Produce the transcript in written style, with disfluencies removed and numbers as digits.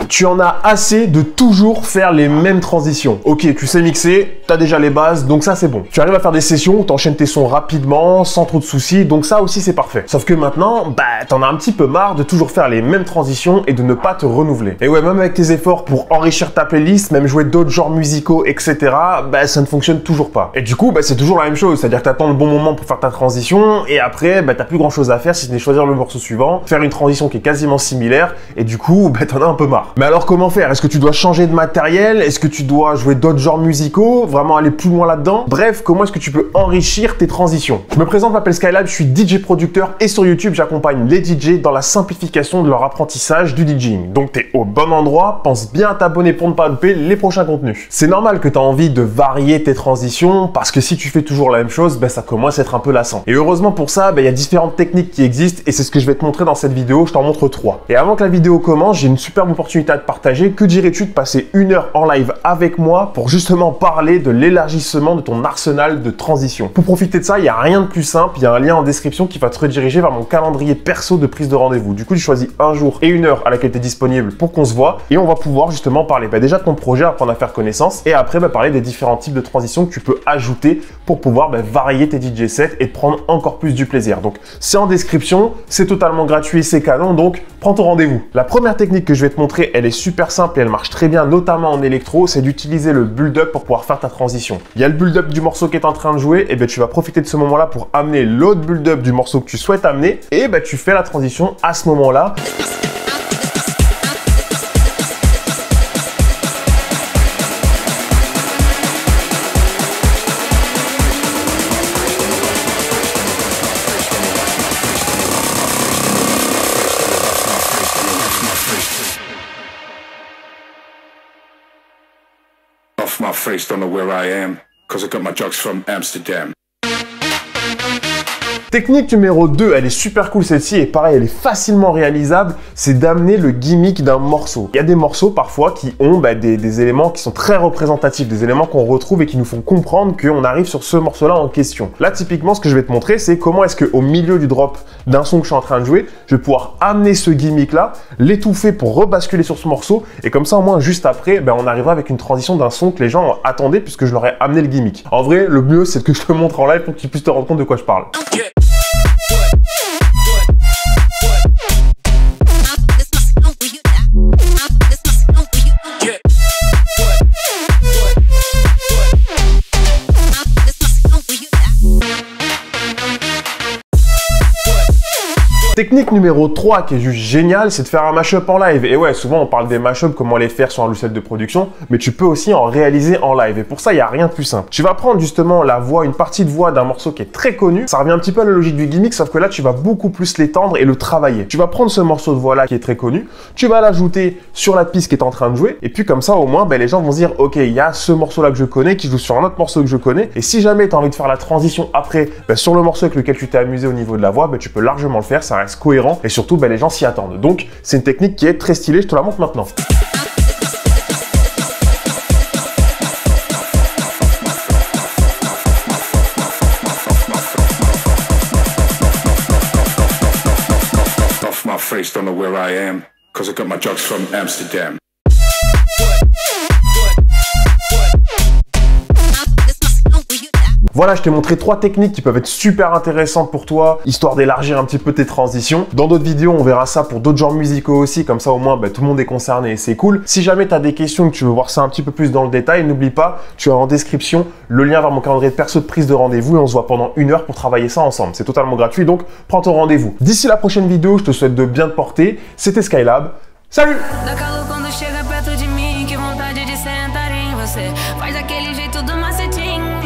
Tu en as assez de toujours faire les mêmes transitions. Ok, tu sais mixer, t'as déjà les bases, donc ça c'est bon. Tu arrives à faire des sessions où t'enchaînes tes sons rapidement, sans trop de soucis, donc ça aussi c'est parfait. Sauf que maintenant, bah t'en as un petit peu marre de toujours faire les mêmes transitions et de ne pas te renouveler. Et ouais, même avec tes efforts pour enrichir ta playlist, même jouer d'autres genres musicaux, etc., bah ça ne fonctionne toujours pas. Et du coup, bah c'est toujours la même chose, c'est-à-dire que t'attends le bon moment pour faire ta transition, et après, bah t'as plus grand chose à faire si ce n'est choisir le morceau suivant, faire une transition qui est quasiment similaire, et du coup, bah t'en as un peu marre. Mais alors comment faire? Est-ce que tu dois changer de matériel? Est-ce que tu dois jouer d'autres genres musicaux? Vraiment aller plus loin là-dedans? Bref, comment est-ce que tu peux enrichir tes transitions? Je me présente, je m'appelle Skylab, je suis DJ producteur et sur YouTube, j'accompagne les DJ dans la simplification de leur apprentissage du DJing. Donc t'es au bon endroit, pense bien à t'abonner pour ne pas louper les prochains contenus. C'est normal que tu as envie de varier tes transitions parce que si tu fais toujours la même chose, bah, ça commence à être un peu lassant. Et heureusement pour ça, bah, y a différentes techniques qui existent et c'est ce que je vais te montrer dans cette vidéo, je t'en montre 3. Et avant que la vidéo commence, j'ai une superbe opportunité à te partager. Que dirais-tu de passer 1 heure en live avec moi pour justement parler de l'élargissement de ton arsenal de transition? Pour profiter de ça, il n'y a rien de plus simple, il y a un lien en description qui va te rediriger vers mon calendrier perso de prise de rendez-vous. Du coup, tu choisis un jour et 1 heure à laquelle tu es disponible pour qu'on se voit et on va pouvoir justement parler déjà de ton projet, apprendre à faire connaissance et après parler des différents types de transitions que tu peux ajouter pour pouvoir varier tes DJ sets et prendre encore plus du plaisir. Donc, c'est en description, c'est totalement gratuit, c'est canon, donc prends ton rendez-vous. La première technique que je vais te montrer, elle est super simple et elle marche très bien, notamment en électro, c'est d'utiliser le build-up pour pouvoir faire ta transition. Il y a le build-up du morceau qui est en train de jouer, et tu vas profiter de ce moment-là pour amener l'autre build-up du morceau que tu souhaites amener, et tu fais la transition à ce moment-là. Off my face, don't know where I am, 'cause I got my drugs from Amsterdam. Technique numéro 2, elle est super cool celle-ci et pareil, elle est facilement réalisable, c'est d'amener le gimmick d'un morceau. Il y a des morceaux parfois qui ont des éléments qui sont très représentatifs, des éléments qu'on retrouve et qui nous font comprendre qu'on arrive sur ce morceau-là en question. Là, typiquement, ce que je vais te montrer, c'est comment est-ce qu'au milieu du drop d'un son que je suis en train de jouer, je vais pouvoir amener ce gimmick-là, l'étouffer pour rebasculer sur ce morceau et comme ça, au moins, juste après, on arrivera avec une transition d'un son que les gens attendaient puisque je leur ai amené le gimmick. En vrai, le mieux, c'est que je te montre en live pour que tu puisses te rendre compte de quoi je parle. Technique numéro 3 qui est juste géniale, c'est de faire un mashup en live. Et ouais, souvent on parle des mashups, comment les faire sur un logiciel de production, mais tu peux aussi en réaliser en live. Et pour ça, il n'y a rien de plus simple. Tu vas prendre justement la voix, une partie de voix d'un morceau qui est très connu. Ça revient un petit peu à la logique du gimmick, sauf que là, tu vas beaucoup plus l'étendre et le travailler. Tu vas prendre ce morceau de voix-là qui est très connu, tu vas l'ajouter sur la piste qui est en train de jouer, et puis comme ça, au moins, les gens vont se dire, ok, il y a ce morceau-là que je connais, qui joue sur un autre morceau que je connais, et si jamais tu as envie de faire la transition après, sur le morceau avec lequel tu t'es amusé au niveau de la voix, tu peux largement le faire, ça reste cohérent, et surtout, les gens s'y attendent. Donc, c'est une technique qui est très stylée, je te la montre maintenant. Off my face, don't know where I am, 'cause I got my drugs from Amsterdam. Voilà, je t'ai montré 3 techniques qui peuvent être super intéressantes pour toi, histoire d'élargir un petit peu tes transitions. Dans d'autres vidéos, on verra ça pour d'autres genres musicaux aussi, comme ça au moins tout le monde est concerné et c'est cool. Si jamais tu as des questions et que tu veux voir ça un petit peu plus dans le détail, n'oublie pas, tu as en description le lien vers mon calendrier de perso de prise de rendez-vous et on se voit pendant 1 heure pour travailler ça ensemble. C'est totalement gratuit, donc prends ton rendez-vous. D'ici la prochaine vidéo, je te souhaite de bien te porter. C'était Skylab. Salut! Faz aquele jeito do macetinho.